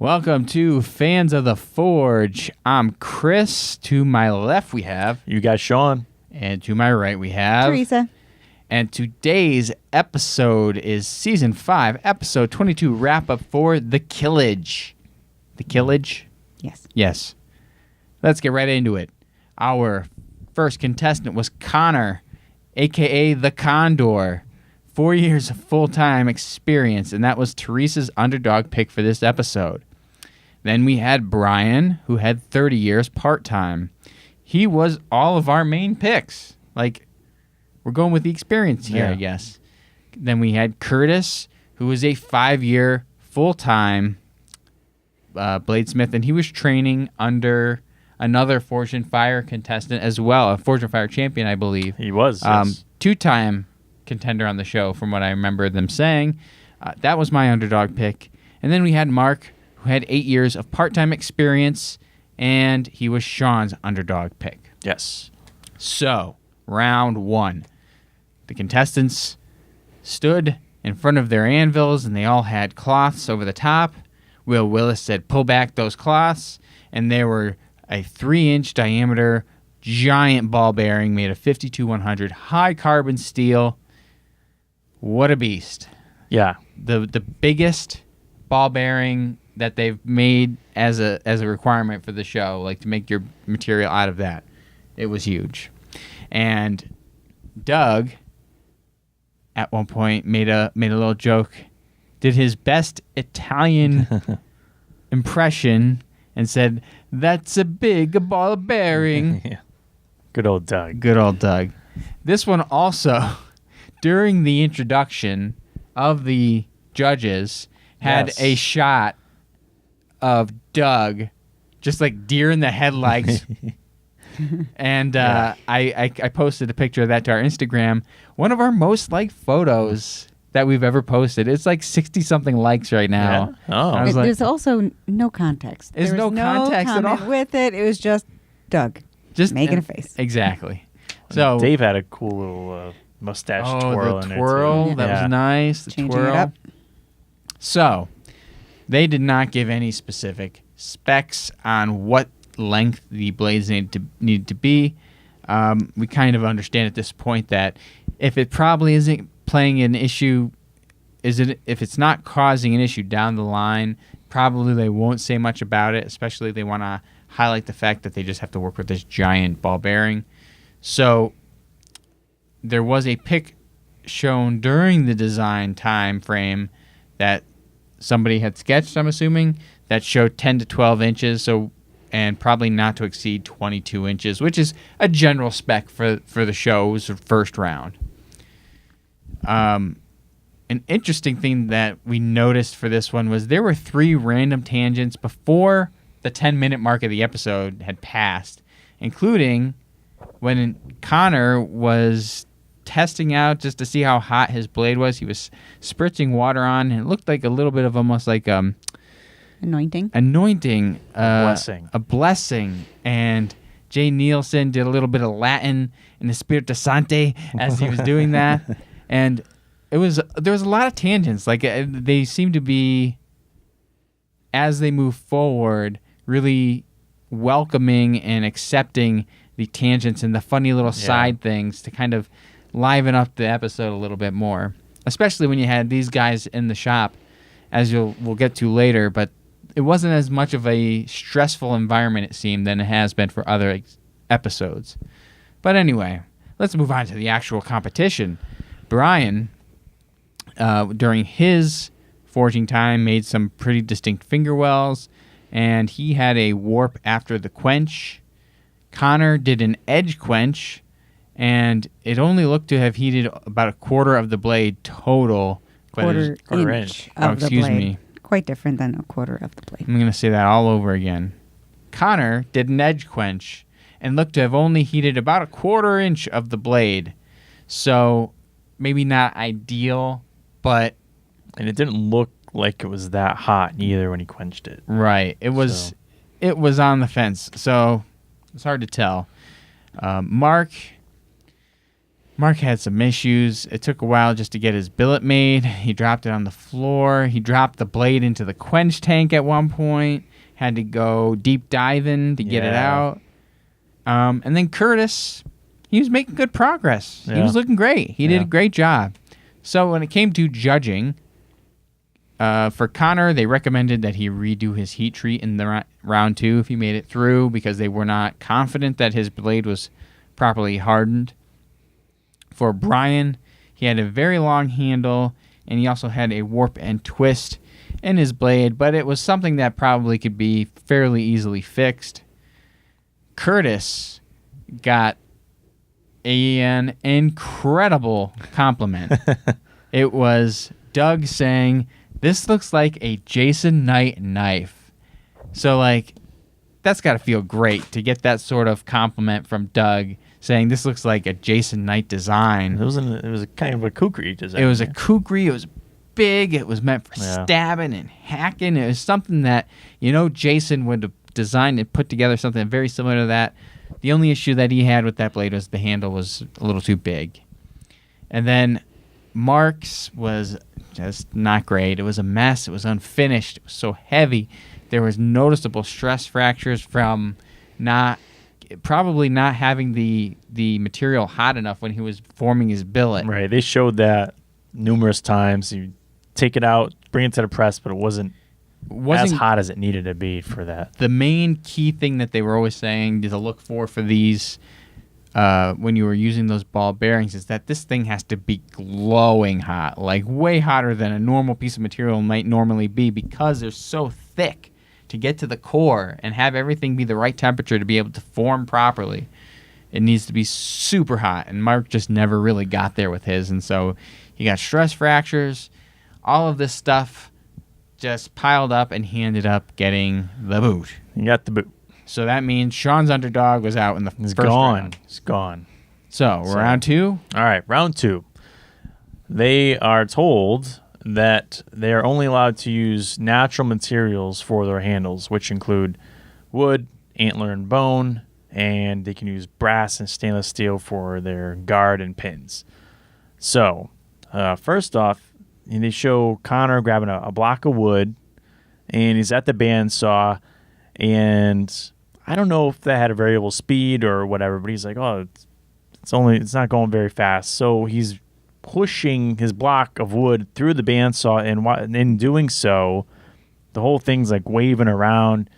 Welcome to Fans of the Forge. I'm Chris. To my left we have... You got Sean. And to my right we have... Teresa. And today's episode is Season 5, Episode 22 wrap-up for The Kilij. The Kilij? Yes. Yes. Let's get right into it. Our first contestant was Connor, a.k.a. The Condor. 4 years of full-time experience, and that was Teresa's underdog pick for this episode. Then we had Brian, who had 30 years part-time. He was all of our main picks. Like, we're going with the experience here, I guess. Then we had Curtis, who was a 5-year full-time bladesmith, and he was training under another Forge and Fire contestant as well, a Forge and Fire champion, I believe. He was, yes. 2-time contender on the show, from what I remember them saying. That was my underdog pick. And then we had Mark, who had 8 years of part-time experience, and he was Sean's underdog pick. Yes. So, round one. The contestants stood in front of their anvils, and they all had cloths over the top. Will Willis said, pull back those cloths, and there were a 3-inch diameter giant ball bearing made of 52-100 high carbon steel. What a beast. Yeah. The biggest ball bearing that they've made as a requirement for the show, like to make your material out of that. It was huge. And Doug at one point made a little joke, did his best Italian impression and said, "That's a big ball bearing." Yeah. Good old Doug. Good old Doug. This one also, during the introduction of the judges, had a shot of Doug, just like deer in the headlights. And I posted a picture of that to our Instagram. One of our most liked photos that we've ever posted. It's like 60-something likes right now. Yeah. Oh. I was like, There's also no context. There's no context at all with it. It was just Doug just making a face. Exactly. So Dave had a cool little mustache twirl the in twirl, there too. that was nice. The Changing twirl. it up. So, they did not give any specific specs on what length the blades needed to be. We kind of understand at this point that if it probably isn't playing an issue, if it's not causing an issue down the line, probably they won't say much about it, especially if they want to highlight the fact that they just have to work with this giant ball bearing. So, there was a pic shown during the design time frame that somebody had sketched, I'm assuming, that showed 10 to 12 inches, and probably not to exceed 22 inches, which is a general spec for the show's first round. An interesting thing that we noticed for this one was there were 3 random tangents before the 10-minute mark of the episode had passed, including when Connor was testing out just to see how hot his blade was. He was spritzing water on, and it looked like a little bit of almost like Anointing. Blessing. A blessing. And Jay Nielsen did a little bit of Latin in the Spirito Santo as he was doing that. And there was a lot of tangents. Like they seem to be, as they move forward, really welcoming and accepting the tangents and the funny little side things to kind of liven up the episode a little bit more, especially when you had these guys in the shop, as we'll get to later. But it wasn't as much of a stressful environment, it seemed, than it has been for other episodes. But anyway, let's move on to the actual competition. Brian, during his forging time, made some pretty distinct finger wells, and he had a warp after the quench. Connor did an edge quench, and it only looked to have heated about a quarter of the blade total. Quarter inch of the blade. Quite different than a quarter of the blade. I'm going to say that all over again. Connor did an edge quench and looked to have only heated about a quarter inch of the blade. So maybe not ideal, but... And it didn't look like it was that hot either when he quenched it. Right. It was on the fence, so it's hard to tell. Mark Mark had some issues. It took a while just to get his billet made. He dropped it on the floor. He dropped the blade into the quench tank at one point. Had to go deep diving to get it out. And then Curtis, he was making good progress. Yeah. He was looking great. He did a great job. So when it came to judging, for Connor, they recommended that he redo his heat treat in the round 2 if he made it through because they were not confident that his blade was properly hardened. For Brian, he had a very long handle, and he also had a warp and twist in his blade, but it was something that probably could be fairly easily fixed. Curtis got an incredible compliment. It was Doug saying, "This looks like a Jason Knight knife." So, like, that's got to feel great to get that sort of compliment from Doug saying this looks like a Jason Knight design. It was a kind of a kukri design. It was a kukri. It was big. It was meant for stabbing and hacking. It was something that, Jason would have designed and put together something very similar to that. The only issue that he had with that blade was the handle was a little too big. And then Mark's was just not great. It was a mess. It was unfinished. It was so heavy. There was noticeable stress fractures from probably not having the material hot enough when he was forming his billet. Right. They showed that numerous times. You take it out, bring it to the press, but it wasn't as hot as it needed to be for that. The main key thing that they were always saying to look for these when you were using those ball bearings is that this thing has to be glowing hot, like way hotter than a normal piece of material might normally be because they're so thick to get to the core and have everything be the right temperature to be able to form properly. It needs to be super hot, and Mark just never really got there with his, and so he got stress fractures. All of this stuff just piled up, and he ended up getting the boot. He got the boot. So that means Sean's underdog was out in the first round. He's gone. So, round 2? All right, round 2. They are told that they are only allowed to use natural materials for their handles, which include wood, antler, and bone, and they can use brass and stainless steel for their guard and pins. So, first off, they show Connor grabbing a block of wood, and he's at the bandsaw, and I don't know if that had a variable speed or whatever, but he's like, oh, it's not going very fast. So he's pushing his block of wood through the bandsaw, and in doing so, the whole thing's like waving around,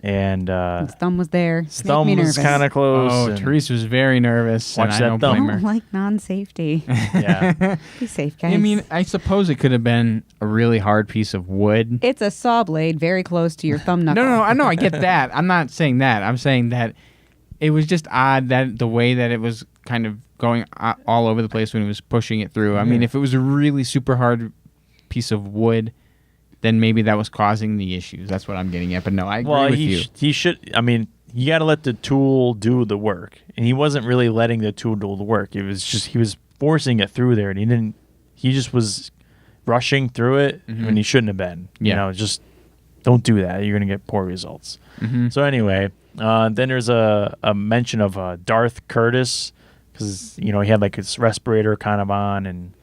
and his thumb was there. His thumb was kind of close. Oh, Therese was very nervous. Watch that don't blame her. I don't like non-safety. Yeah. Be safe, guys. I mean, I suppose it could have been a really hard piece of wood. It's a saw blade very close to your thumb knuckle. No, I know, I get that. I'm not saying that. I'm saying that it was just odd that the way that it was kind of going all over the place when he was pushing it through. I mean, if it was a really super hard piece of wood, then maybe that was causing the issues. That's what I'm getting at. But no, I agree with you. He should. I mean, you got to let the tool do the work, and he wasn't really letting the tool do the work. It was just he was forcing it through there, and he didn't. He just was rushing through it when he shouldn't have been. Yeah. Just don't do that. You're gonna get poor results. So anyway, then there's a mention of Darth Curtis because he had like his respirator kind of on, and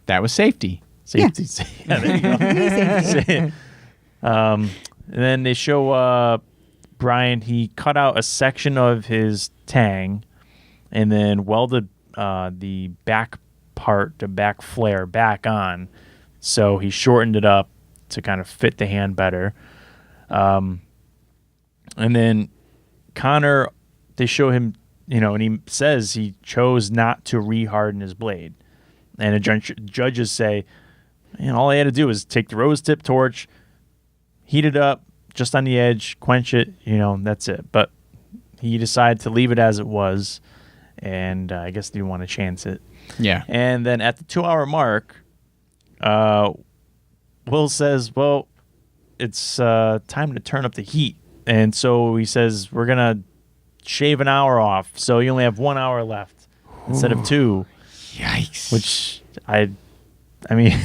that was safety. Safety. Yeah, there you go. And then they show Brian, he cut out a section of his tang and then welded the back part, the back flare, back on. So he shortened it up to kind of fit the hand better. And then Connor, they show him, and he says he chose not to reharden his blade. And the judges say, all I had to do was take the rose tip torch, heat it up just on the edge, quench it, that's it. But he decided to leave it as it was, and I guess he didn't want to chance it. Yeah. And then at the 2-hour mark, Will says, well, it's time to turn up the heat. And so he says, we're going to shave an hour off, so you only have 1 hour left instead of 2. Yikes. Which I mean...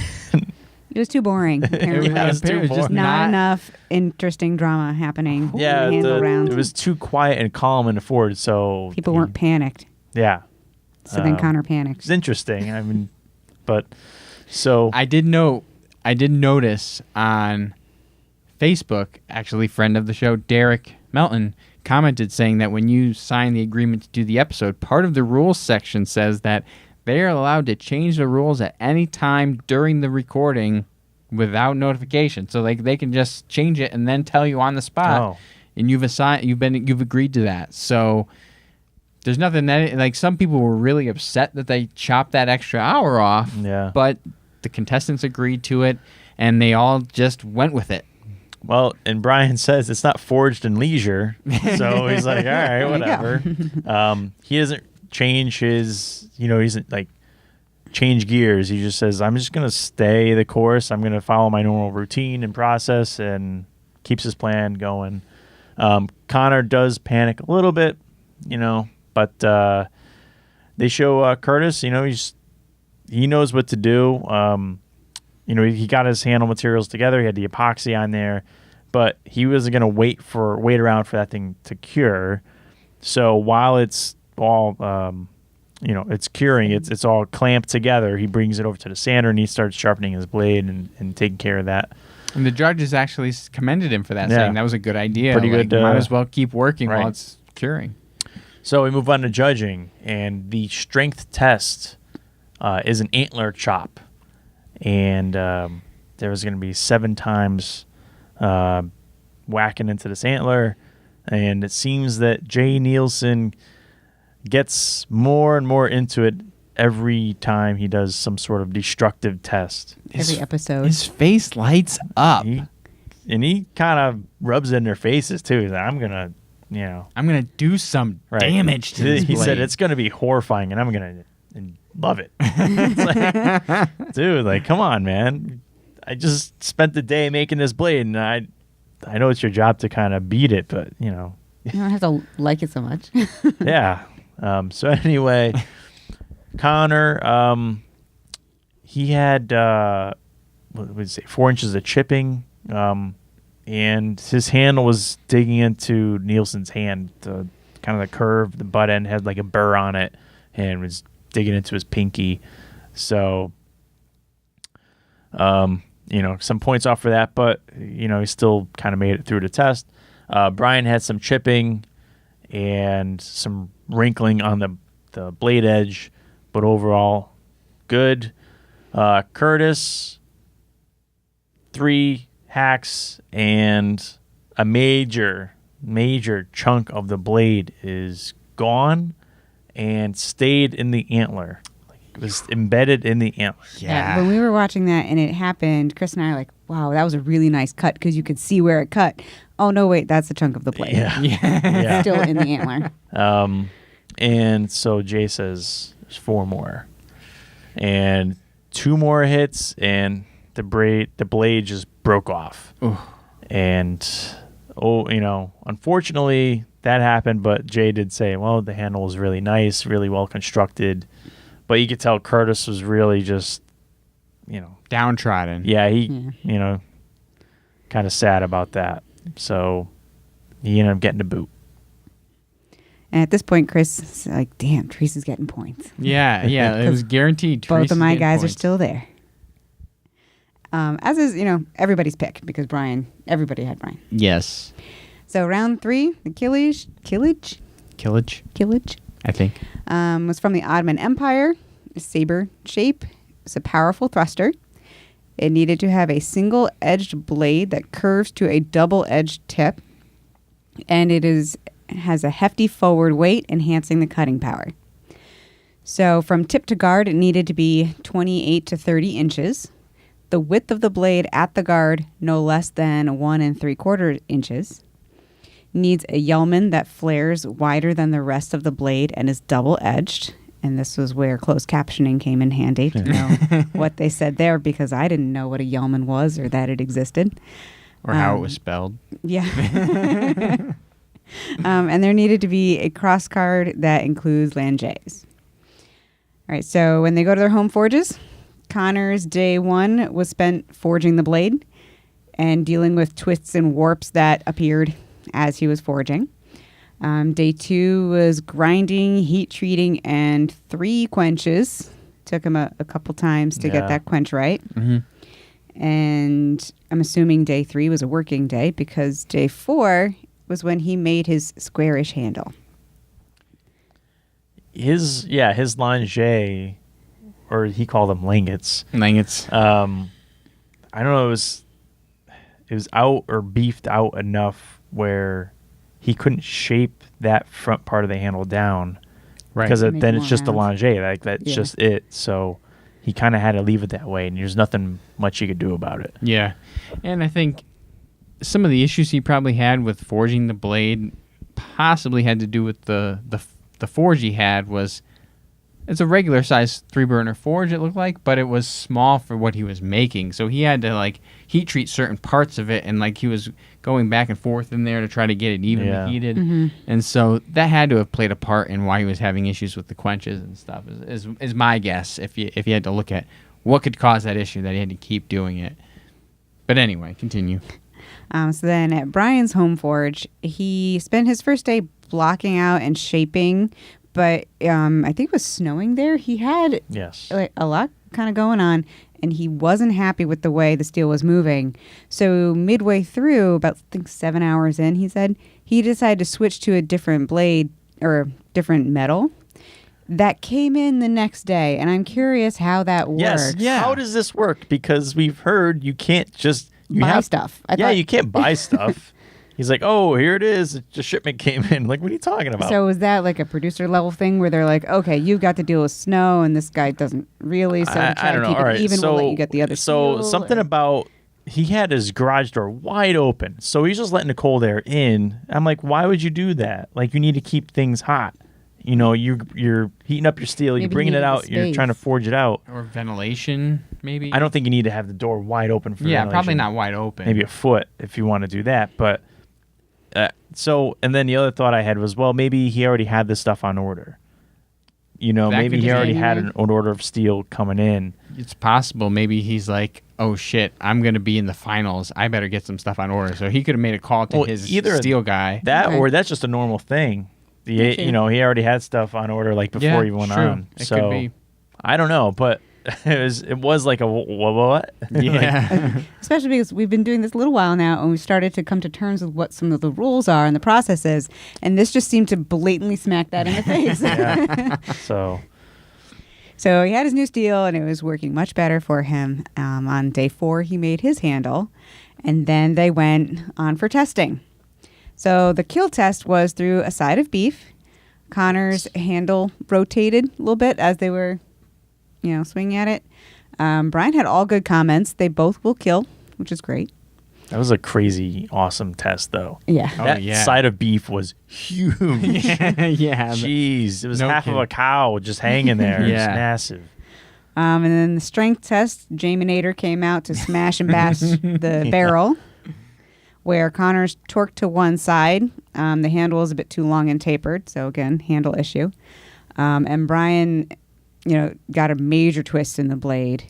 It was too boring. Apparently. It was too boring. Just not enough interesting drama happening. Yeah, it was too quiet and calm in the Ford, so... People weren't panicked. Yeah. So then Connor panics. It's interesting. I mean, but so I did notice on Facebook, actually, friend of the show, Derek Melton, commented saying that when you sign the agreement to do the episode, part of the rules section says that they are allowed to change the rules at any time during the recording without notification. So they can just change it and then tell you on the spot. Oh. And you've agreed to that. So there's nothing that, like, some people were really upset that they chopped that extra hour off. Yeah. But the contestants agreed to it, and they all just went with it. Well, and Brian says it's not forged in leisure, so he's like, all right, whatever. He doesn't change his, he doesn't like change gears. He just says, I'm just gonna stay the course. I'm gonna follow my normal routine and process, and keeps his plan going. Connor does panic a little bit, but they show Curtis. He knows what to do. He got his handle materials together. He had the epoxy on there, but he wasn't going to wait around for that thing to cure. So while it's all, it's curing, it's all clamped together, he brings it over to the sander and he starts sharpening his blade and taking care of that. And the judges actually commended him for that, saying that was a good idea. Pretty good. Might as well keep working right. while it's curing. So we move on to judging, and the strength test is an antler chop. And there was going to be 7 times whacking into this antler, and it seems that Jay Nielsen gets more and more into it every time he does some sort of destructive test. Every episode. His face lights up. He kind of rubs it in their faces, too. He's like, I'm going to do some damage to this He blade. said it's going to be horrifying, and I'm going to love it. It's like, dude, like, come on, man. I just spent the day making this blade, and I know it's your job to kind of beat it, but, You don't have to like it so much. yeah. So anyway, Connor, he had, 4 inches of chipping, and his handle was digging into Nielsen's hand. Kind of the curve, the butt end had like a burr on it, and was digging into his pinky. So, some points off for that, but, he still kind of made it through the test. Brian had some chipping and some wrinkling on the blade edge, but overall good. Curtis, 3 hacks, and a major chunk of the blade is gone and stayed in the antler. Like, it was embedded in the antler. Yeah. When we were watching that and it happened, Chris and I are like, wow, that was a really nice cut because you could see where it cut. Oh, no, wait, that's a chunk of the blade. Yeah. Still in the antler. And so Jay says there's 4 more. And 2 more hits, and the blade just broke off. Ooh. And, unfortunately, that happened, but Jay did say, well, the handle was really nice, really well constructed. But you could tell Curtis was really just, downtrodden. Yeah, he, kind of sad about that. So he ended up getting the boot. And at this point, Chris is like, damn, Teresa's getting points. Yeah, it was guaranteed. Both of my guys points. are still there. As is, everybody's pick, because everybody had Brian. Yes. So round 3, the Kilij, I think. was from the Ottoman Empire. A saber shape. It's a powerful thruster. It needed to have a single-edged blade that curves to a double-edged tip. And it has a hefty forward weight, enhancing the cutting power. So from tip to guard, it needed to be 28 to 30 inches. The width of the blade at the guard, no less than 1 3/4 inches. Needs a yeoman that flares wider than the rest of the blade and is double-edged. And this was where closed captioning came in handy to know what they said there, because I didn't know what a yeoman was or that it existed. Or how it was spelled. Yeah. And there needed to be a cross guard that includes langees. All right, so when they go to their home forges, Connor's day 1 was spent forging the blade and dealing with twists and warps that appeared as he was forging. Day 2 was grinding, heat treating, and 3 quenches. Took him a couple times to get that quench right. Mm-hmm. And I'm assuming day 3 was a working day because day 4 was when he made his squarish handle. His lingerie, or he called them langets. Langets. I don't know. It was out or beefed out enough where he couldn't shape that front part of the handle down, Right. Because Make then more it's just a rounds. lingerie. Like that's Yeah. just it. So he kind of had to leave it that way, and there's nothing much he could do about it. Yeah. And I think some of the issues he probably had with forging the blade possibly had to do with the forge he had was it's a regular size 3-burner forge, it looked like, but it was small for what he was making. So he had to like heat treat certain parts of it, and like he was going back and forth in there to try to get it evenly heated. Mm-hmm. And so that had to have played a part in why he was having issues with the quenches and stuff. Is my guess if you had to look at what could cause that issue that he had to keep doing it. But anyway, continue. So then at Brian's home forge, he spent his first day blocking out and shaping, but I think it was snowing there. He had Yes. like a lot kind of going on, and he wasn't happy with the way the steel was moving. So midway through, about I think 7 hours in, he said, he decided to switch to a different blade or different metal. That came in the next day, and I'm curious how that works. Yes. Yeah. How does this work? Because we've heard you can't just Buy stuff. I thought- you can't buy stuff. He's like, oh, here it is. The shipment came in. Like, what are you talking about? So was that like a producer level thing where they're like, okay, you've got to deal with snow, and this guy doesn't really, so to I try don't to know. keep All it right. even, so, we'll let you get the other so steel, something or- about he had his garage door wide open, so he's just letting the cold air in. I'm like, why would you do that? Like, you need to keep things hot. You know, you're heating up your steel, Maybe you're he bringing it needed the out, you're space. trying to forge it out. Or ventilation, maybe? I don't think you need to have the door wide open for Yeah, ventilation. probably not wide open. Maybe a foot if you want to do that. But so, and then the other thought I had was, well, maybe he already had this stuff on order. You know, That maybe could he be. already had Anyway. an order of steel coming in. It's possible. Maybe he's like, oh shit, I'm going to be in the finals. I better get some stuff on order. So he could have made a call to Well, his either steel guy. That Okay. or that's just a normal thing. That's You know, he already had stuff on order like before he went true. on. It So could be. I don't know, but it was like a what? Yeah. Especially because we've been doing this a little while now, and we started to come to terms with what some of the rules are and the processes, and this just seemed to blatantly smack that in the face. Yeah. So So he had his new steel, and it was working much better for him. On day 4, he made his handle, and then they went on for testing. So the kill test was through a side of beef. Connor's handle rotated a little bit as they were, swinging at it. Brian had all good comments. They both will kill, which is great. that was a crazy, awesome test, though. Yeah. Oh, That yeah. side of beef was huge. yeah. Jeez, it was No half of a kidding. cow just hanging there. It was Yeah. massive. And then the strength test, Jaminator came out to smash and bash the barrel, where Connor's torqued to one side. The handle is a bit too long and tapered, so again, handle issue. And Brian, got a major twist in the blade,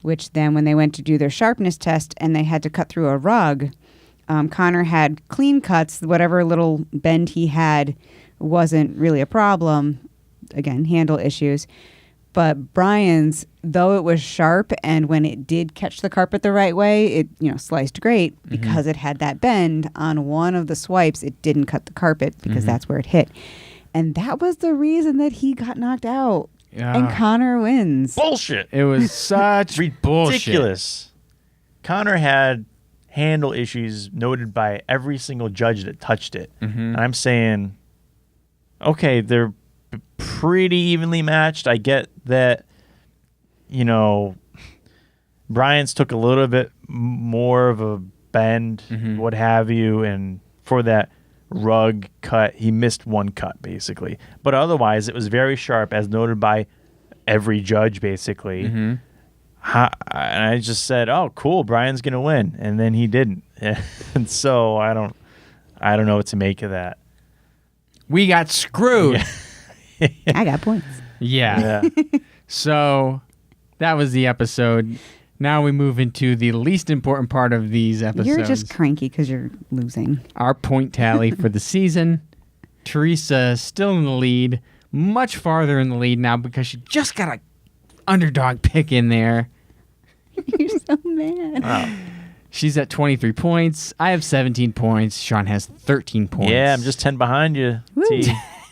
which then when they went to do their sharpness test and they had to cut through a rug, Connor had clean cuts. Whatever little bend he had wasn't really a problem. Again, handle issues. But Brian's, though it was sharp, and when it did catch the carpet the right way, it sliced great because it had that bend. On one of the swipes, it didn't cut the carpet because that's where it hit. And that was the reason that he got knocked out. And Connor wins. Bullshit. It was such bullshit. Ridiculous. Connor had handle issues noted by every single judge that touched it. And I'm saying, okay, they're pretty evenly matched. I get that, Brian's took a little bit more of a bend, what have you, and for that rug cut, he missed one cut, basically. But otherwise, it was very sharp, as noted by every judge, basically. And I just said, "Oh, cool, Brian's gonna win," and then he didn't. And so I don't know what to make of that. We got screwed. I got points. Yeah. Yeah. So that was the episode. Now we move into the least important part of these episodes. You're just cranky because you're losing. Our point tally for the season. Teresa is still in the lead, much farther in the lead now because she just got a underdog pick in there. You're so mad. Wow. She's at 23 points. I have 17 points. Sean has 13 points. Yeah, I'm just 10 behind you. Woo. T.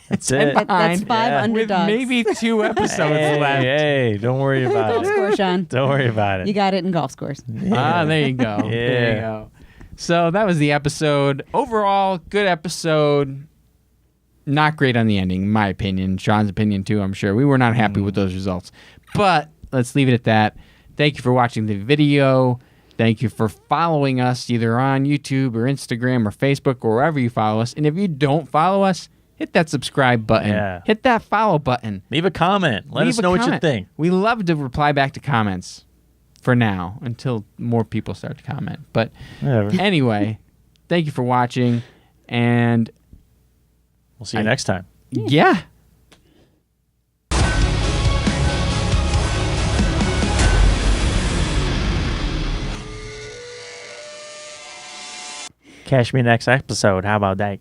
That's it. That's 5 Yeah. with underdogs. maybe 2 episodes left. Hey, don't worry about Golf it. score, Sean. Don't worry about it. You got it in golf scores. Ah, there you go. There you Yeah. go. So that was the episode. Overall, good episode. Not great on the ending, in my opinion. Sean's opinion, too, I'm sure. We were not happy with those results. But let's leave it at that. Thank you for watching the video. Thank you for following us either on YouTube or Instagram or Facebook or wherever you follow us. And if you don't follow us, hit that subscribe button. Yeah. Hit that follow button. Leave a comment. Let Leave us a know what you comment. think. We love to reply back to comments for now until more people start to comment. But Whatever. anyway, thank you for watching. And We'll see you next time. yeah. Catch me next episode. How about that?